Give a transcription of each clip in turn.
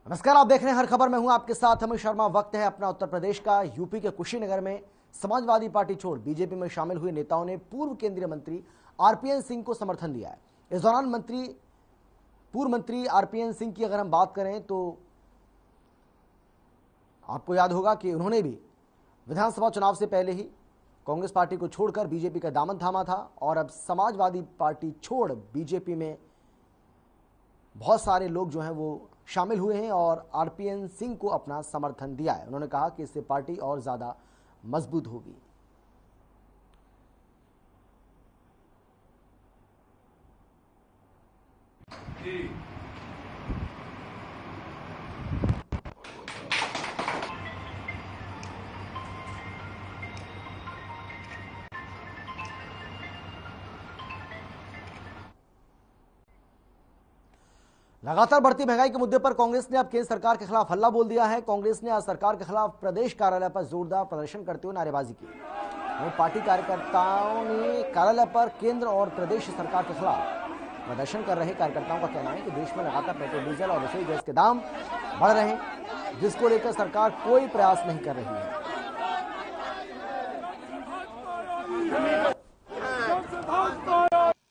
नमस्कार, आप देख रहे हैं हर खबर में हूं आपके साथ अमित शर्मा। वक्त है अपना उत्तर प्रदेश का। यूपी के कुशीनगर में समाजवादी पार्टी छोड़ बीजेपी में शामिल हुए नेताओं ने पूर्व केंद्रीय मंत्री आरपीएन सिंह को समर्थन दिया है। इस दौरान पूर्व मंत्री आरपीएन सिंह की अगर हम बात करें तो आपको याद होगा कि उन्होंने भी विधानसभा चुनाव से पहले ही कांग्रेस पार्टी को छोड़कर बीजेपी का दामन थामा था और अब समाजवादी पार्टी छोड़ बीजेपी में बहुत सारे लोग जो हैं वो शामिल हुए हैं और आरपीएन सिंह को अपना समर्थन दिया है। उन्होंने कहा कि इससे पार्टी और ज्यादा मजबूत होगी। लगातार बढ़ती महंगाई के मुद्दे पर कांग्रेस ने अब केंद्र सरकार के खिलाफ हल्ला बोल दिया है। कांग्रेस ने आज सरकार के खिलाफ प्रदेश कार्यालय पर जोरदार प्रदर्शन करते हुए नारेबाजी की। वहीं पार्टी कार्यकर्ताओं ने कार्यालय पर केंद्र और प्रदेश सरकार के खिलाफ प्रदर्शन कर रहे कार्यकर्ताओं का कहना है कि देश में लगातार पेट्रोल, डीजल और रसोई गैस के दाम बढ़ रहे हैं, जिसको लेकर सरकार कोई प्रयास नहीं कर रही है।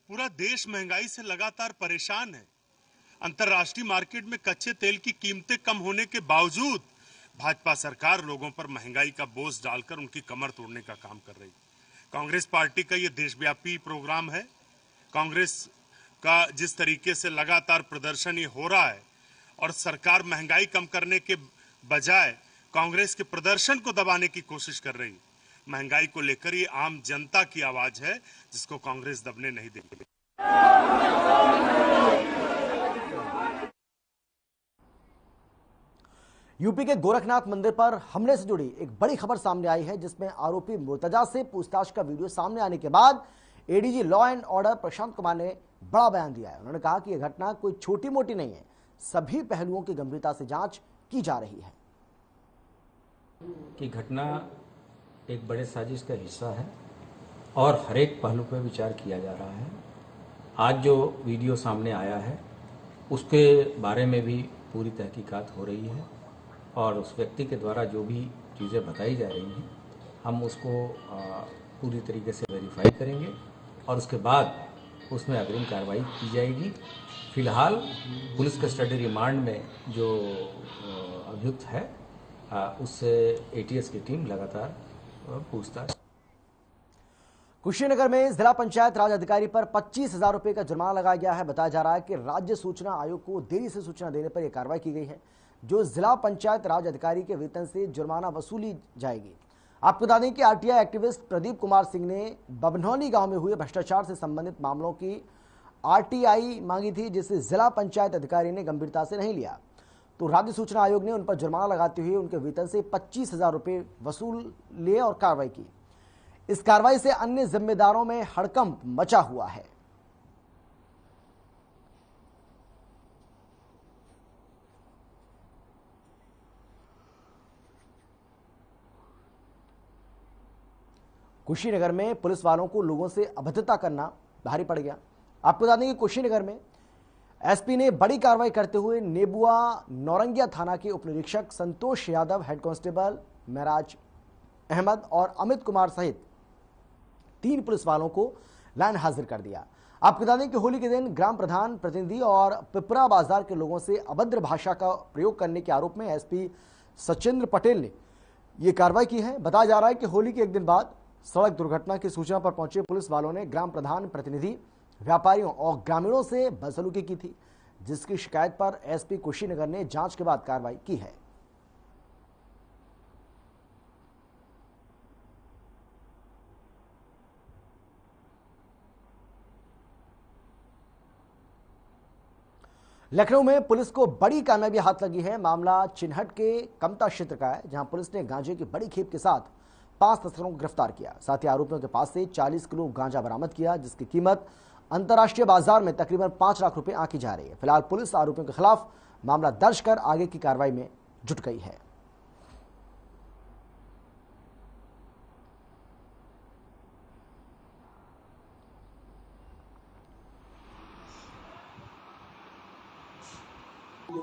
पूरा देश महंगाई से लगातार परेशान है। अंतर्राष्ट्रीय मार्केट में कच्चे तेल की कीमतें कम होने के बावजूद भाजपा सरकार लोगों पर महंगाई का बोझ डालकर उनकी कमर तोड़ने का काम कर रही है। कांग्रेस पार्टी का ये देशव्यापी प्रोग्राम है। कांग्रेस का जिस तरीके से लगातार प्रदर्शन ये हो रहा है और सरकार महंगाई कम करने के बजाय कांग्रेस के प्रदर्शन को दबाने की कोशिश कर रही है। महंगाई को लेकर ये आम जनता की आवाज है, जिसको कांग्रेस दबने नहीं देगी। यूपी के गोरखनाथ मंदिर पर हमले से जुड़ी एक बड़ी खबर सामने आई है, जिसमें आरोपी मुर्तजा से पूछताछ का वीडियो सामने आने के बाद ADG law and order Prashant Kumar ने बड़ा बयान दिया है। उन्होंने कहा कि यह घटना कोई छोटी मोटी नहीं है, सभी पहलुओं की गंभीरता से जांच की जा रही है। कि घटना एक बड़े साजिश का हिस्सा है और हर एक पहलू पर विचार किया जा रहा है। आज जो वीडियो सामने आया है उसके बारे में भी पूरी तहकीकात हो रही है और उस व्यक्ति के द्वारा जो भी चीज़ें बताई जा रही हैं हम उसको पूरी तरीके से वेरीफाई करेंगे और उसके बाद उसमें अग्रिम कार्रवाई की जाएगी। फिलहाल पुलिस कस्टडी रिमांड में जो अभियुक्त है उससे एटीएस की टीम लगातार पूछताछ। कुशीनगर में जिला पंचायत राज अधिकारी पर 25,000 रुपए का जुर्माना लगाया गया है। बताया जा रहा है कि राज्य सूचना आयोग को देरी से सूचना देने पर यह कार्रवाई की गई है, जो जिला पंचायत राज अधिकारी के वेतन से जुर्माना वसूली जाएगी। आपको बता दें कि आरटीआई एक्टिविस्ट प्रदीप कुमार सिंह ने बभनौली गांव में हुए भ्रष्टाचार से संबंधित मामलों की आरटीआई मांगी थी, जिसे जिला पंचायत अधिकारी ने गंभीरता से नहीं लिया। तो राज्य सूचना आयोग ने उन पर जुर्माना लगाते हुए उनके वेतन से 25,000 रुपए वसूल लिए और कार्रवाई की। इस कार्रवाई से अन्य जिम्मेदारों में हड़कंप मचा हुआ है। कुशीनगर में पुलिस वालों को लोगों से अभद्रता करना भारी पड़ गया। आपको बता दें कि कुशीनगर में एसपी ने बड़ी कार्रवाई करते हुए नेबुआ नौरंगिया थाना के उपनिरीक्षक संतोष यादव, हेड कांस्टेबल महराज अहमद और अमित कुमार सहित 3 पुलिस वालों को लाइन हाजिर कर दिया। आपको बता दें कि होली के दिन ग्राम प्रधान प्रतिनिधि और पिपरा बाजार के लोगों से अभद्र भाषा का प्रयोग करने के आरोप में एसपी सचिंद्र पटेल ने यह कार्रवाई की है। बताया जा रहा है कि होली के एक दिन बाद सड़क दुर्घटना की सूचना पर पहुंचे पुलिस वालों ने ग्राम प्रधान प्रतिनिधि, व्यापारियों और ग्रामीणों से बदसलूकी की थी, जिसकी शिकायत पर एसपी कुशीनगर ने जांच के बाद कार्रवाई की है। लखनऊ में पुलिस को बड़ी कामयाबी हाथ लगी है। मामला चिन्हट के कमता क्षेत्र का है, जहां पुलिस ने गांजे की बड़ी खेप के साथ 5 तस्करों को गिरफ्तार किया। साथ ही आरोपियों के पास से 40 किलो गांजा बरामद किया, जिसकी कीमत अंतर्राष्ट्रीय बाजार में तकरीबन 5 लाख रुपए आंकी जा रही है। फिलहाल पुलिस आरोपियों के खिलाफ मामला दर्ज कर आगे की कार्रवाई में जुट गई है।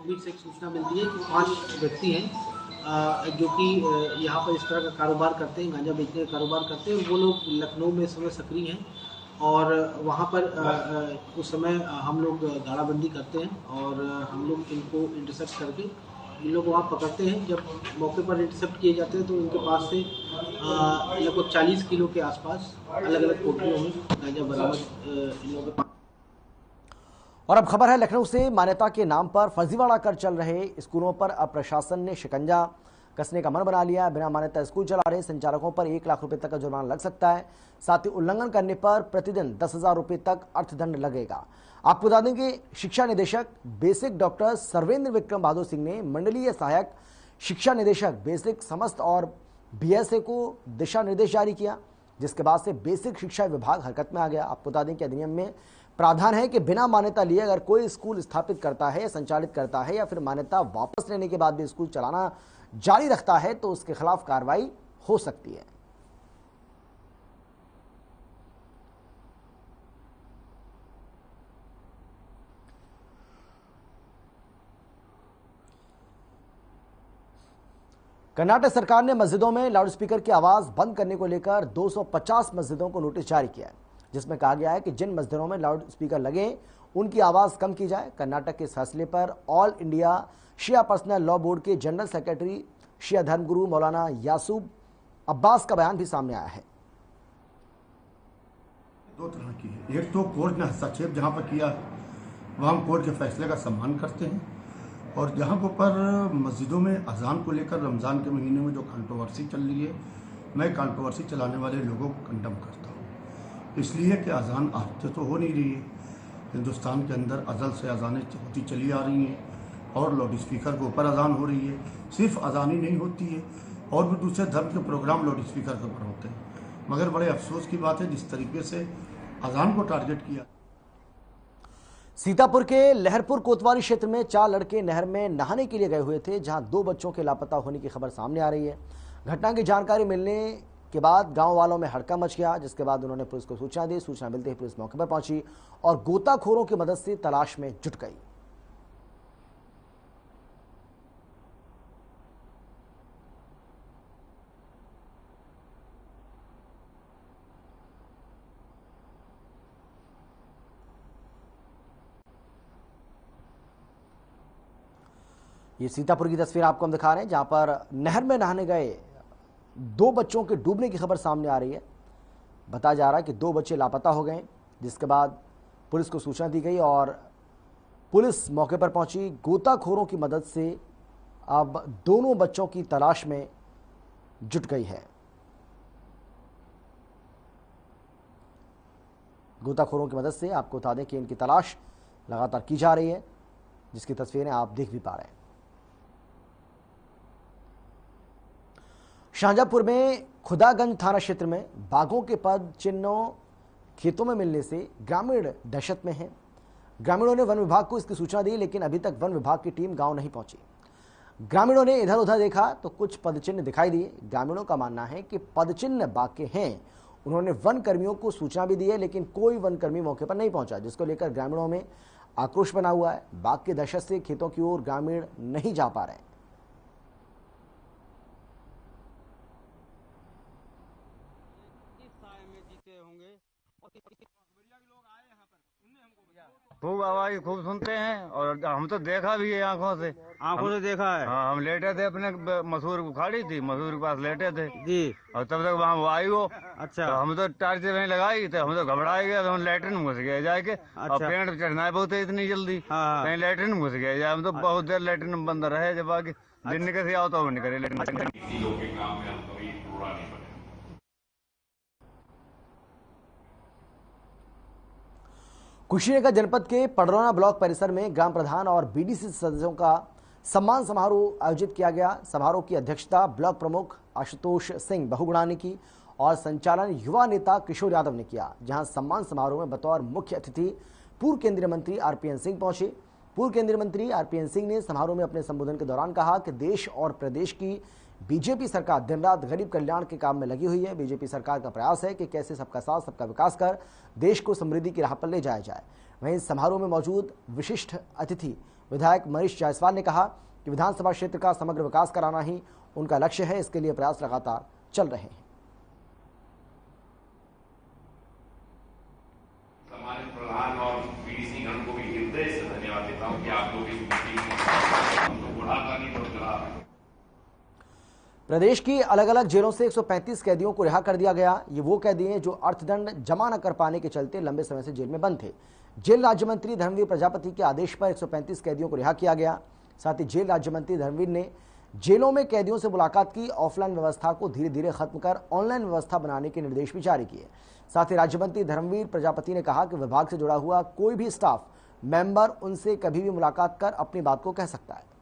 लोकबीट से एक सूचना मिलती है कि 5 व्यक्ति हैं जो कि यहाँ पर इस तरह का कारोबार करते हैं, गांजा बेचने का कारोबार करते हैं। वो लोग लखनऊ में इस समय सक्रिय हैं और वहाँ पर उस समय हम लोग गाड़ाबंदी करते हैं और हम लोग इनको इंटरसेप्ट करके इन लोग वहाँ पकड़ते हैं। जब मौके पर इंटरसेप्ट किए जाते हैं तो इनके पास से लगभग 40 किलो के आसपास अलग अलग कोठरियों में गांजा बरामद इन लोगों के पास। और अब खबर है लखनऊ से। मान्यता के नाम पर फर्जीवाड़ा कर चल रहे स्कूलों पर अब प्रशासन ने शिकंजा कसने का मन बना लिया। बिना मान्यता स्कूल चला रहे संचालकों पर 1 लाख रुपए तक का जुर्माना लग सकता है। साथ ही उल्लंघन करने पर प्रतिदिन 10,000 रुपए तक अर्थदंड लगेगा। आपको बता दें कि शिक्षा निदेशक बेसिक डॉक्टर सर्वेंद्र विक्रम बहादुर सिंह ने मंडलीय सहायक शिक्षा निदेशक बेसिक समस्त और बीएसए को दिशा निर्देश जारी किया, जिसके बाद से बेसिक शिक्षा विभाग हरकत में आ गया। आपको बता दें कि अधिनियम में प्रावधान है कि बिना मान्यता लिए अगर कोई स्कूल स्थापित करता है, संचालित करता है या फिर मान्यता वापस लेने के बाद भी स्कूल चलाना जारी रखता है तो उसके खिलाफ कार्रवाई हो सकती है। कर्नाटक सरकार ने मस्जिदों में लाउडस्पीकर की आवाज बंद करने को लेकर 250 मस्जिदों को नोटिस जारी किया है, जिसमें कहा गया है कि जिन मस्जिदों में लाउडस्पीकर लगे उनकी आवाज कम की जाए। कर्नाटक के इस फैसले पर ऑल इंडिया शिया पर्सनल लॉ बोर्ड के जनरल सेक्रेटरी शिया धर्मगुरु मौलाना यासूब अब्बास का बयान भी सामने आया है। 2 तरह की है। एक तो कोर्ट ने हस्तक्षेप जहां पर किया वहां हम कोर्ट के फैसले का सम्मान करते हैं, और जहां पर मस्जिदों में अजान को लेकर रमज़ान के महीने में जो कंट्रोवर्सी चल रही है, मैं कंट्रोवर्सी चलाने वाले लोगों को कंडम करता हूं। इसलिए कि अजान आज तो हो नहीं रही है। हिंदुस्तान के अंदर अज़ल से अजानें होती चली आ रही हैं और लाउड स्पीकर के ऊपर अजान हो रही है। सिर्फ अजान ही नहीं होती है और भी दूसरे धर्म के प्रोग्राम लाउड स्पीकर के ऊपर होते हैं। मगर बड़े अफसोस की बात है जिस तरीके से अजान को टारगेट किया। सीतापुर के लहरपुर कोतवाली क्षेत्र में 4 लड़के नहर में नहाने के लिए गए हुए थे, जहां 2 बच्चों के लापता होने की खबर सामने आ रही है। घटना की जानकारी मिलने के बाद गांव वालों में हड़कंप मच गया, जिसके बाद उन्होंने पुलिस को सूचना दी। सूचना मिलते ही पुलिस मौके पर पहुंची और गोताखोरों की मदद से तलाश में जुट गई। ये सीतापुर की तस्वीर आपको हम दिखा रहे हैं, जहां पर नहर में नहाने गए 2 बच्चों के डूबने की खबर सामने आ रही है। बताया जा रहा है कि 2 बच्चे लापता हो गए, जिसके बाद पुलिस को सूचना दी गई और पुलिस मौके पर पहुंची। गोताखोरों की मदद से अब दोनों बच्चों की तलाश में जुट गई है। गोताखोरों की मदद से आपको बता दें कि इनकी तलाश लगातार की जा रही है, जिसकी तस्वीरें आप देख भी पा रहे हैं। शाहजहांपुर में खुदागंज थाना क्षेत्र में बाघों के पद चिन्हों खेतों में मिलने से ग्रामीण दहशत में हैं। ग्रामीणों ने वन विभाग को इसकी सूचना दी, लेकिन अभी तक वन विभाग की टीम गांव नहीं पहुंची। ग्रामीणों ने इधर उधर देखा तो कुछ पदचिन्ह दिखाई दिए। ग्रामीणों का मानना है कि पदचिन्ह बाघ के हैं। उन्होंने वन कर्मियों को सूचना भी दी है, लेकिन कोई वन कर्मी मौके पर नहीं पहुंचा, जिसको लेकर ग्रामीणों में आक्रोश बना हुआ है। बाघ की दहशत से खेतों की ओर ग्रामीण नहीं जा पा रहे हैं। खूब आवाज खूब सुनते हैं और हम तो देखा भी है आंखों से देखा है। हाँ, हम लेटे थे अपने मसूर उखाड़ी थी, मसूर के पास लेटे थे जी, और तब तक वहाँ वो आई वो। अच्छा, तो हम तो टार्च वहीं लगाई, तो हम तो घबराए गए, तो हम लेटरिन में घुस गए जाके। अच्छा। और पेड़ पे चढ़ना है बहुत है इतनी जल्दी। हाँ। कहीं लेटरिन में घुस गए जाए, हम तो बहुत देर लेटरिन में बंद रहे। जब आगे दिन निकल से आओ तो नहीं करे लेटरिन। कुशीनगर जनपद के पडरौना ब्लॉक परिसर में ग्राम प्रधान और बीडीसी सदस्यों का सम्मान समारोह आयोजित किया गया। समारोह की अध्यक्षता ब्लॉक प्रमुख आशुतोष सिंह बहुगुणा ने की और संचालन युवा नेता किशोर यादव ने किया, जहां सम्मान समारोह में बतौर मुख्य अतिथि पूर्व केंद्रीय मंत्री आरपीएन सिंह पहुंचे। पूर्व केंद्रीय मंत्री आरपीएन सिंह ने समारोह में अपने संबोधन के दौरान कहा कि देश और प्रदेश की बीजेपी सरकार दिन रात गरीब कल्याण के काम में लगी हुई है। बीजेपी सरकार का प्रयास है कि कैसे सबका साथ सबका विकास कर देश को समृद्धि की राह पर ले जाया जाए। वहीं समारोह में मौजूद विशिष्ट अतिथि विधायक मनीष जायसवाल ने कहा कि विधानसभा क्षेत्र का समग्र विकास कराना ही उनका लक्ष्य है। इसके लिए प्रयास लगातार चल रहे हैं। सम्मानित प्रधान और पीडीसी गण को भी हृदय से धन्यवाद देता हूं कि आप लोग इस मीटिंग में हमको बुढ़ाता नहीं बरकरार है। प्रदेश की अलग अलग जेलों से 135 कैदियों को रिहा कर दिया गया। ये वो कैदी हैं जो अर्थदंड जमा न कर पाने के चलते लंबे समय से जेल में बंद थे। जेल राज्य मंत्री धर्मवीर प्रजापति के आदेश पर 135 कैदियों को रिहा किया गया। साथ ही जेल राज्य मंत्री धर्मवीर ने जेलों में कैदियों से मुलाकात की। ऑफलाइन व्यवस्था को धीरे धीरे खत्म कर ऑनलाइन व्यवस्था बनाने के निर्देश भी जारी किए। साथ ही राज्य मंत्री धर्मवीर प्रजापति ने कहा कि विभाग से जुड़ा हुआ कोई भी स्टाफ मेंबर उनसे कभी भी मुलाकात कर अपनी बात को कह सकता है।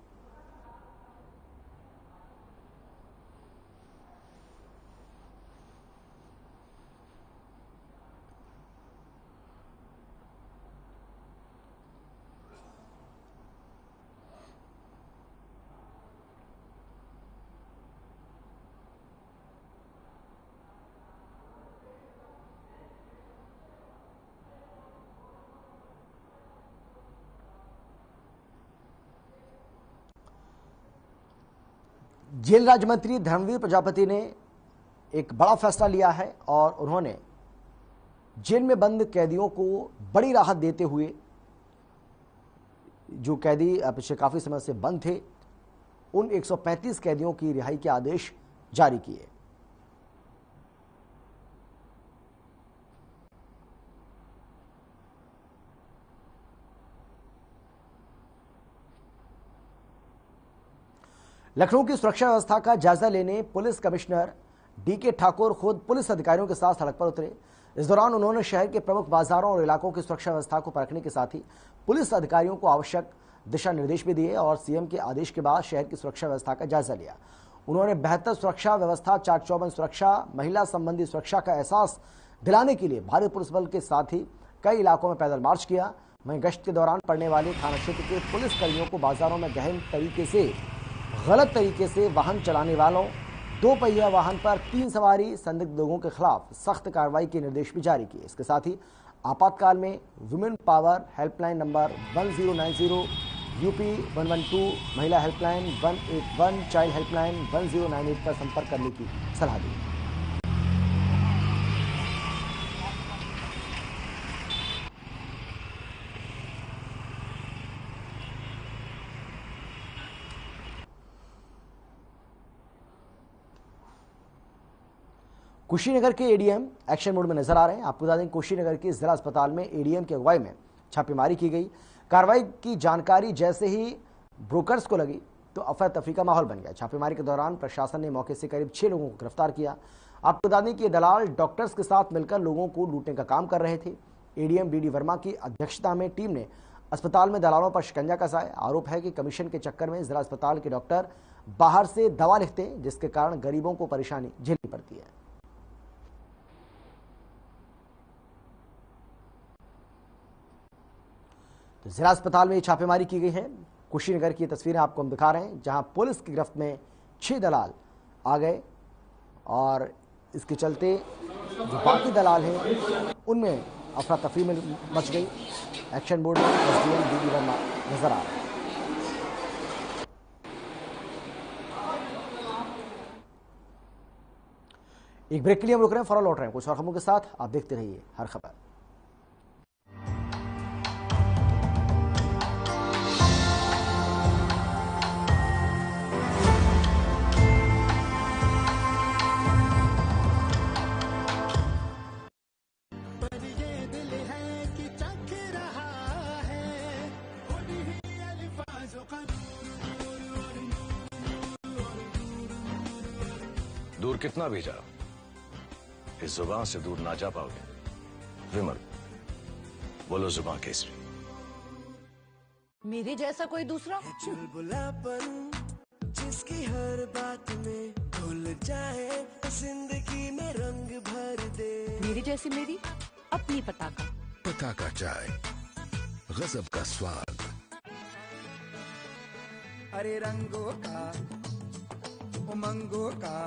जेल राज्य मंत्री धर्मवीर प्रजापति ने एक बड़ा फैसला लिया है और उन्होंने जेल में बंद कैदियों को बड़ी राहत देते हुए जो कैदी पिछले काफी समय से बंद थे उन 135 कैदियों की रिहाई के आदेश जारी किए। लखनऊ की सुरक्षा व्यवस्था का जायजा लेने पुलिस कमिश्नर डीके ठाकुर खुद पुलिस अधिकारियों के साथ सड़क पर उतरे। इस दौरान उन्होंने शहर के प्रमुख बाजारों और इलाकों की सुरक्षा व्यवस्था को परखने के साथ ही पुलिस अधिकारियों को आवश्यक दिशा निर्देश भी दिए और सीएम के आदेश के बाद शहर की सुरक्षा व्यवस्था का जायजा लिया। उन्होंने बेहतर सुरक्षा व्यवस्था, चाक चौबंद सुरक्षा, महिला संबंधी सुरक्षा का एहसास दिलाने के लिए भारी पुलिस बल के साथ ही कई इलाकों में पैदल मार्च किया। वहीं गश्त के दौरान पड़ने वाले थाना क्षेत्र के पुलिस कर्मियों को बाजारों में गलत तरीके से वाहन चलाने वालों, 2 पहिया वाहन पर 3 सवारी संदिग्ध लोगों के खिलाफ सख्त कार्रवाई के निर्देश भी जारी किए। इसके साथ ही आपातकाल में women power helpline number 1090, UP 112, महिला हेल्पलाइन 181, चाइल्ड हेल्पलाइन 1098 पर संपर्क करने की सलाह दी। कुशीनगर के एडीएम एक्शन मोड में नजर आ रहे हैं। आपको बता दें कुशीनगर के जिला अस्पताल में एडीएम की अगुवाई में छापेमारी की गई। कार्रवाई की जानकारी जैसे ही ब्रोकर्स को लगी तो अफरा तफरी का माहौल बन गया। छापेमारी के दौरान प्रशासन ने मौके से करीब 6 लोगों को गिरफ्तार किया। आपको बता दें कि दलाल डॉक्टर्स के साथ मिलकर लोगों को लूटने का काम कर रहे थे। एडीएम डीडी वर्मा की अध्यक्षता में टीम ने अस्पताल में दलालों पर शिकंजा कसा। आरोप है कि कमीशन के चक्कर में जिला अस्पताल के डॉक्टर बाहर से दवा लिखते हैं, जिसके कारण गरीबों को परेशानी झेलनी पड़ती है। तो जिला अस्पताल में छापेमारी की गई है। कुशीनगर की तस्वीरें आपको हम दिखा रहे हैं, जहां पुलिस की गिरफ्त में 6 दलाल आ गए और इसके चलते जो बाकी दलाल हैं उनमें अफरा तफरी में मच गई। एक्शन बोर्ड में एसडीएम डीडी वर्मा नजर आ रहे हैं। एक ब्रेक के लिए हम रुक रहे हैं, फौरन लौट रहे हैं कुछ और खबरों के साथ। आप देखते रहिए हर खबर। दूर कितना भी जाओ, इस जुबान से दूर ना जा पाओगे। विमल, बोलो जुबान केसरी। मेरे जैसा कोई दूसरा? चुलबुलापन जिसकी हर बात में घुल जाए, जिंदगी में रंग भर दे। मेरी जैसी मेरी अपनी पताका। पताका चाय, गजब का स्वाद। अरे रंगों का, उमंगों का,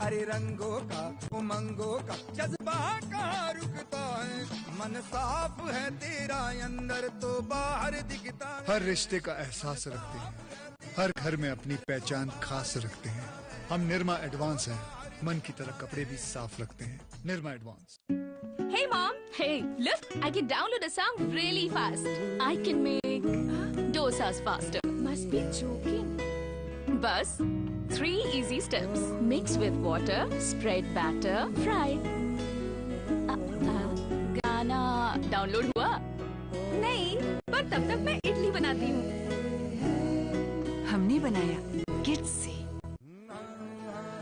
अरे रंगों का उमंगों का जज्बा कहाँ रुकता है, मन साफ है तेरा अंदर तो बाहर दिखता है। हर रिश्ते का एहसास रखते हैं, हर घर में अपनी पहचान खास रखते हैं। हम निरमा एडवांस हैं, मन की तरह कपड़े भी साफ रखते हैं। Nirma advance. Hey mom, hey, look, I can download a song really fast. I can make dosas faster. Must be joking. Bus, 3 easy steps. Mix with water, spread batter, fry. गाना डाउनलोड हुआ? नहीं, पर तब तक मैं इडली बनाती हूँ। हमने बनाया किड्स से।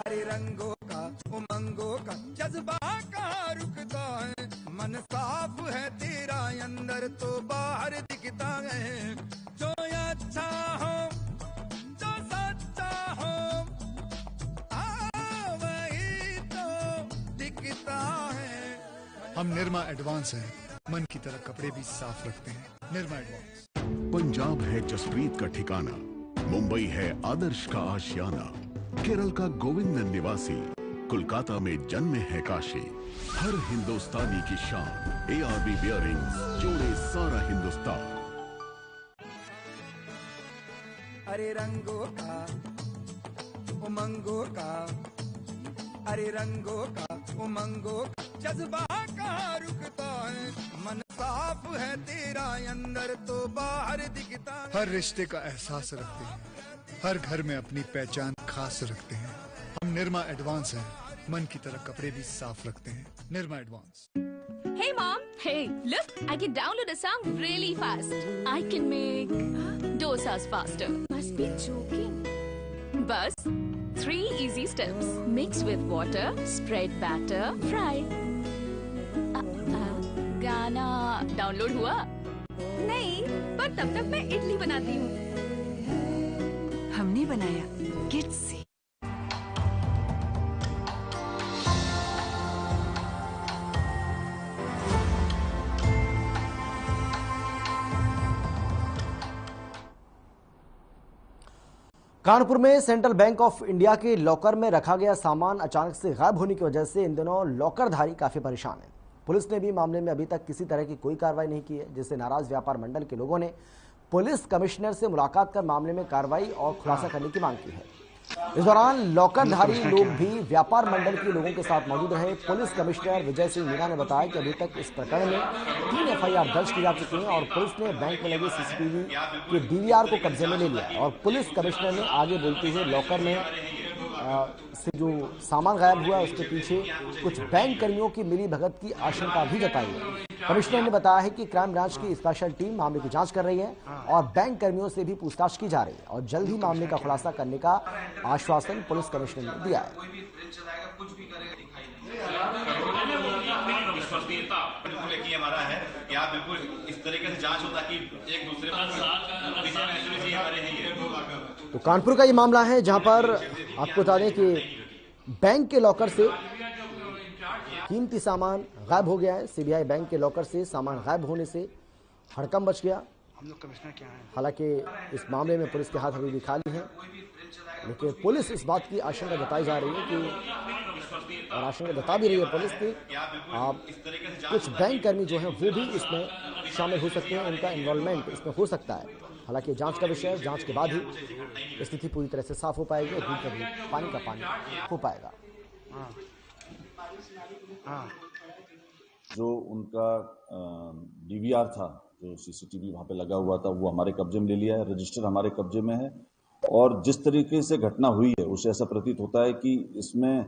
अरे रंगों का उमंगों का जज्बा कहाँ रुकता है, मन साफ है तेरा अंदर तो बाहर दिखता है। जो अच्छा हो जो सच्चा हो वही तो दिखता है। हम निरमा एडवांस हैं, मन की तरह कपड़े भी साफ रखते हैं। निरमा एडवांस। पंजाब है जसप्रीत का ठिकाना, मुंबई है आदर्श का आशियाना, केरल का गोविंदन निवासी, कोलकाता में जन्मे है काशी। हर हिंदुस्तानी की शान ARB बियरिंग्स जोड़े सारा हिंदुस्तान। अरे रंगों का उमंगों का, अरे रंगों का उमंगों का जज्बा कहाँ रुकता है, मन साफ है तेरा अंदर तो बाहर दिखता है। हर रिश्ते का एहसास रखते हैं, हर घर में अपनी पहचान खास रखते हैं। हम निरमा एडवांस हैं, मन की तरह कपड़े भी साफ रखते हैं। Nirma advance. Hey mom, hey, look, I can download a song really fast. I can make dosas faster. Must be joking. Bus, 3 easy steps. Mix with water, spread batter, fry. गाना डाउनलोड हुआ? नहीं, पर तब तक मैं इडली बनाती हूँ। हमने बनाया किड्स से। कानपुर में सेंट्रल बैंक ऑफ इंडिया के लॉकर में रखा गया सामान अचानक से गायब होने की वजह से इन दिनों लॉकरधारी काफी परेशान हैं। पुलिस ने भी मामले में अभी तक किसी तरह की कोई कार्रवाई नहीं की है, जिससे नाराज व्यापार मंडल के लोगों ने पुलिस कमिश्नर से मुलाकात कर मामले में कार्रवाई और खुलासा करने की मांग की है। इस दौरान लॉकरधारी लोग भी व्यापार मंडल के लोगों के साथ मौजूद रहे। पुलिस कमिश्नर विजय सिंह मीणा ने बताया कि अभी तक इस प्रकरण में 3 FIR दर्ज की जा चुकी हैं और पुलिस ने बैंक में लगे CCTV के DVR को कब्जे में ले लिया। और पुलिस कमिश्नर ने आगे बोलते हुए लॉकर में से जो सामान गायब हुआ उसके पीछे कुछ बैंक कर्मियों की मिली भगत की आशंका भी जताई है। कमिश्नर ने बताया है कि क्राइम ब्रांच की स्पेशल टीम मामले की जांच कर रही है और बैंक कर्मियों से भी पूछताछ की जा रही है और जल्द ही मामले का खुलासा करने का आश्वासन पुलिस कमिश्नर ने दिया है। हमारा है कि आप बिल्कुल इस तरीके से जांच हो ताकि एक दूसरे तो कानपुर का ये मामला है जहां पर आपको बता दें कि बैंक के लॉकर से कीमती सामान गायब हो गया है। CBI बैंक के लॉकर से सामान गायब होने से हड़कंप मच गया। हालांकि इस मामले में पुलिस के हाथ अभी भी खाली हैं, लेकिन पुलिस इस बात की आशंका जताई जा रही है कि और आशंका जता भी रही है पुलिस की आप कुछ बैंक कर्मी जो हैं वो भी इसमें शामिल हो सकते हैं, उनका इन्वॉल्वमेंट इसमें हो सकता है। हालांकि जांच का विषय है, जांच के बाद ही स्थिति पूरी तरह से साफ हो पाएगी और दूध का दूध पानी का पानी हो पाएगा। जो उनका DVR था, जो CCTV वहाँ पे लगा हुआ था, वो हमारे कब्जे में ले लिया है। रजिस्टर हमारे कब्जे में है और जिस तरीके से घटना हुई है उससे ऐसा प्रतीत होता है कि इसमें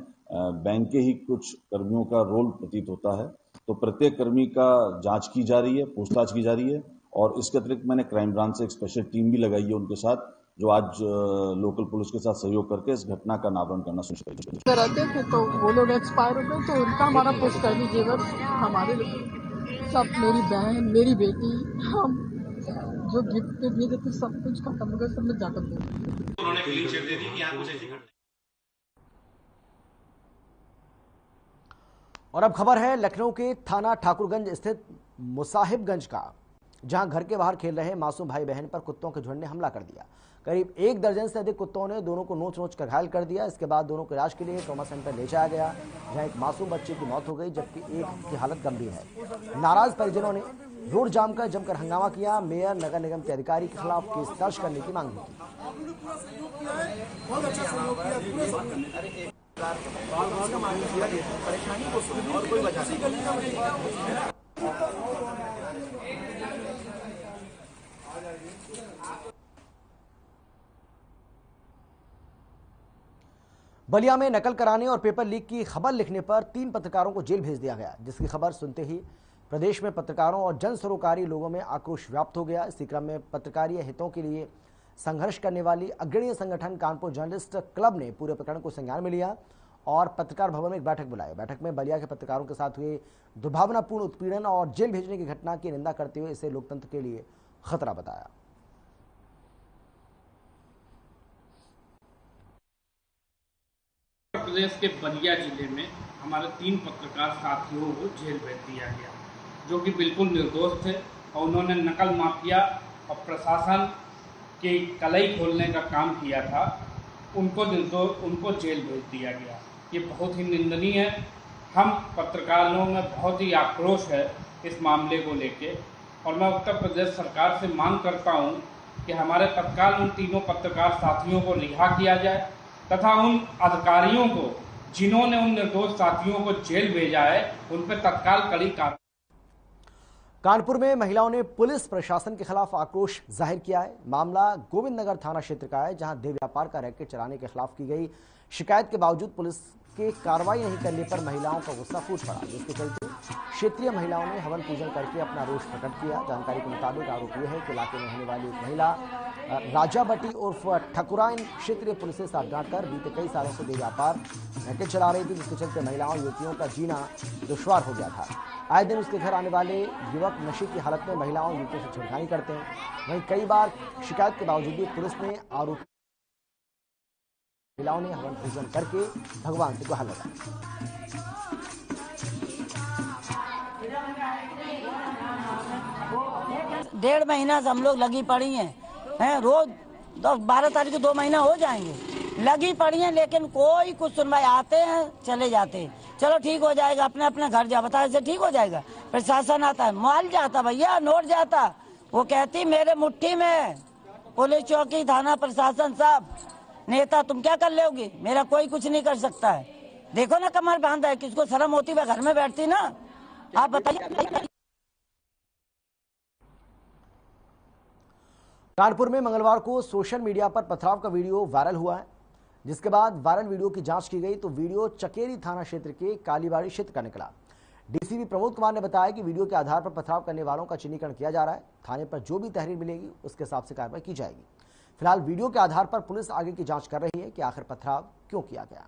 बैंक के ही कुछ कर्मियों का रोल प्रतीत होता है। तो प्रत्येक कर्मी का जांच की जा रही है, पूछताछ की जा रही है और इसके अतिरिक्त मैंने क्राइम ब्रांच से एक स्पेशल टीम भी लगाई है उनके साथ, जो आज लोकल पुलिस के साथ सहयोग करके इस घटना का नावरण करना सुनिश्चित रहते थे। तो वो लोग एक्सपायर हो गए तो उनका हमारा पुष्ट कर दीजिएगा। हमारे सब, मेरी बहन, मेरी बेटी, हम जो गिफ्ट दिए थे सब कुछ खत्म हो गया, सब लोग जाकर दे उन्होंने क्लीन चिट दे दी कि यहाँ कुछ ऐसी घटना। और अब खबर है लखनऊ के थाना ठाकुरगंज स्थित मुसाहिबगंज का, जहां घर के बाहर खेल रहे मासूम भाई बहन पर कुत्तों के झुंड ने हमला कर दिया। करीब 1 दर्जन से अधिक कुत्तों ने दोनों को नोच कर घायल कर दिया। इसके बाद दोनों को इलाज के लिए ट्रॉमा सेंटर ले जाया गया, जहां एक मासूम बच्चे की मौत हो गई जबकि एक की हालत गंभीर है। नाराज परिजनों ने रोड जाम कर जमकर हंगामा किया। मेयर नगर निगम के अधिकारी के खिलाफ केस दर्ज करने की मांग की। बलिया में नकल कराने और पेपर लीक की खबर लिखने पर 3 पत्रकारों को जेल भेज दिया गया, जिसकी खबर सुनते ही प्रदेश में पत्रकारों और जन सरोकारी लोगों में आक्रोश व्याप्त हो गया। इसी क्रम में पत्रकारीय हितों के लिए संघर्ष करने वाली अग्रणी संगठन कानपुर जर्नलिस्ट क्लब ने पूरे प्रकरण को संज्ञान में लिया और पत्रकार भवन में एक बैठक बुलाई। बैठक में बलिया के पत्रकारों के साथ हुए दुर्भावनापूर्ण उत्पीड़न और जेल भेजने की घटना की निंदा करते हुए इसे लोकतंत्र के लिए खतरा बताया। उत्तर प्रदेश के बलिया जिले में हमारे 3 पत्रकार साथियों को जेल भेज दिया गया, जो कि बिल्कुल निर्दोष थे और उन्होंने नकल माफिया और प्रशासन की कलई खोलने का काम किया था। उनको जेल भेज दिया गया। ये बहुत ही निंदनीय है। हम पत्रकारों में बहुत ही आक्रोश है इस मामले को लेके और मैं उत्तर प्रदेश सरकार से मांग करता हूं कि हमारे तत्काल उन तीनों पत्रकार साथियों को रिहा किया जाए तथा उन अधिकारियों को जिन्होंने उन निर्दोष साथियों को जेल भेजा है उन पर तत्काल कड़ी कार्रवाई। कानपुर में महिलाओं ने पुलिस प्रशासन के खिलाफ आक्रोश जाहिर किया है। मामला गोविंद नगर थाना क्षेत्र का है, जहां देह व्यापार का रैकेट चलाने के खिलाफ की गई शिकायत के बावजूद पुलिस के कार्रवाई नहीं करने पर महिलाओं का गुस्सा फूट पड़ा, जिसके चलते क्षेत्रीय महिलाओं ने हवन पूजन करके अपना रोष प्रकट किया। जानकारी के मुताबिक आरोप यह है कि इलाके में रहने वाली एक महिला राजाबटी उर्फ ठकुराइन क्षेत्रीय पुलिस से साठगांठ कर बीते कई सालों से देह व्यापार रैकेट चला रही थी, जिसके चलते महिलाओं युवतियों का जीना दुश्वार हो गया था। आए दिन उसके घर आने वाले युवक नशे की हालत में महिलाओं युवतियों से छेड़खानी करते हैं। वहीं कई बार शिकायत के बावजूद भी पुलिस ने आरोपी महिलाओं ने हवन पूजन करके भगवान से गुहार लगाई। 1.5 महीना से हम लोग लगी पड़ी हैं रोज 12 तारीख को 2 महीना हो जाएंगे लगी पड़ी हैं, लेकिन कोई कुछ सुनवाई, आते हैं चले जाते हैं, चलो ठीक हो जाएगा, अपने अपने घर जा, बता ऐसे ठीक हो जाएगा। प्रशासन आता है, माल जाता भैया, नोट जाता, वो कहती मेरे मुट्ठी में, पुलिस चौकी थाना प्रशासन सब नेता तुम क्या कर लोगे, मेरा कोई कुछ नहीं कर सकता है। देखो ना कमर बांधा है, किसको शर्म होती वह घर में बैठती ना, आप बताइए। कानपुर में मंगलवार को सोशल मीडिया पर पथराव का वीडियो वायरल हुआ है, जिसके बाद वायरल वीडियो की जांच की गई तो वीडियो चकेरी थाना क्षेत्र के कालीबाड़ी क्षेत्र का निकला। डीसीपी प्रमोद कुमार ने बताया कि वीडियो के आधार पर पथराव करने वालों का चिन्हीकरण किया जा रहा है। थाने पर जो भी तहरीर मिलेगी उसके हिसाब से कार्रवाई की जाएगी। फिलहाल वीडियो के आधार पर पुलिस आगे की जांच कर रही है कि आखिर पथराव क्यों किया गया।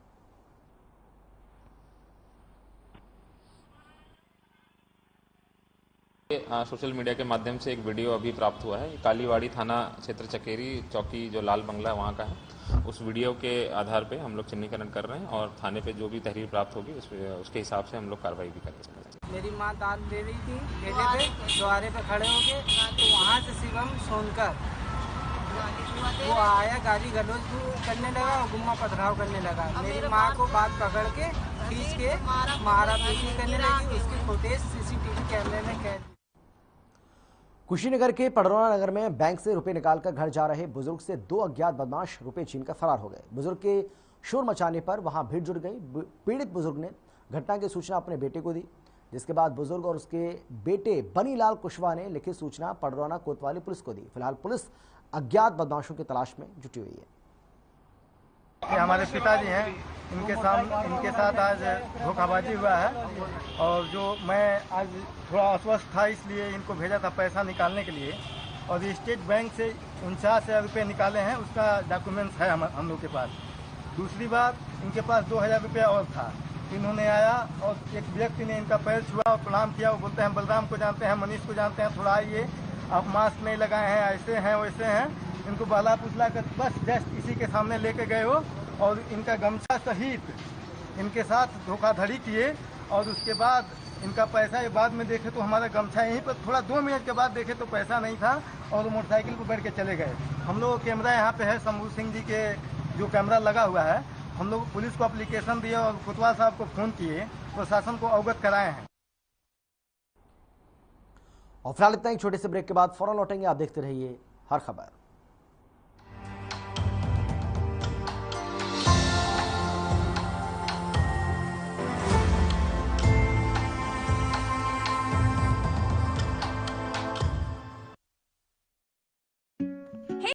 सोशल मीडिया के माध्यम से एक वीडियो अभी प्राप्त हुआ है। कालीबाड़ी थाना क्षेत्र चकेरी चौकी जो लाल बंगला है वहाँ का है। उस वीडियो के आधार पे हम लोग चिन्हीकरण कर रहे हैं और थाने पे जो भी तहरीर प्राप्त होगी उसके हिसाब से हम लोग कार्रवाई भी करेंगे। मेरी माँ दाल दे रही थी ठेले पे, द्वारे पे खड़े होके, तो वहाँ से शिवम सोनकर वो आया, गाली गलौज करने लगा और गुम्मा पथराव करने लगा। मेरी माँ को बात पकड़ के खींच के मारा पीटी करने लगी। उसकी फुटेज सीसीटीवी कैमरे में कैद। कुशीनगर के पडरौना नगर में बैंक से रुपए निकालकर घर जा रहे बुजुर्ग से 2 अज्ञात बदमाश रुपए छीनकर फरार हो गए। बुजुर्ग के शोर मचाने पर वहां भीड़ जुट गई। पीड़ित बुजुर्ग ने घटना की सूचना अपने बेटे को दी, जिसके बाद बुजुर्ग और उसके बेटे बनीलाल कुशवाहा ने लिखित सूचना पडरौना कोतवाली पुलिस को दी। फिलहाल पुलिस अज्ञात बदमाशों की तलाश में जुटी हुई है। ये हमारे पिताजी हैं, इनके साथ आज धोखाबाजी हुआ है और जो मैं आज थोड़ा अस्वस्थ था इसलिए इनको भेजा था पैसा निकालने के लिए और स्टेट बैंक से 49,000 रुपये निकाले हैं, उसका डॉक्यूमेंट्स है हम लोग के पास। दूसरी बात, इनके पास 2,000 रुपया और था। इन्होंने आया और एक व्यक्ति ने इनका पैर छुआ और प्रणाम किया। वो बोलते हैं बलराम को जानते हैं, मनीष को जानते हैं, थोड़ा आइए, आप मास्क नहीं लगाए हैं, ऐसे हैं वैसे हैं। इनको बाला पुछला कर बस जस्ट इसी के सामने लेके गए हो और इनका गमछा सहित इनके साथ धोखाधड़ी किए और उसके बाद इनका पैसा ये बाद में देखे तो हमारा गमछा यहीं पर, थोड़ा 2 मिनट के बाद देखे तो पैसा नहीं था और मोटरसाइकिल पर बैठ के चले गए। हम लोग कैमरा यहाँ पे है, शंभू सिंह जी के जो कैमरा लगा हुआ है, हम लोग पुलिस को एप्लीकेशन दिए और कोतवाल साहब को फोन किए, प्रशासन को अवगत कराए हैं। और फिलहाल इतना ही, छोटे से ब्रेक के बाद फौरन लौटेंगे। आप देखते रहिए हर खबर।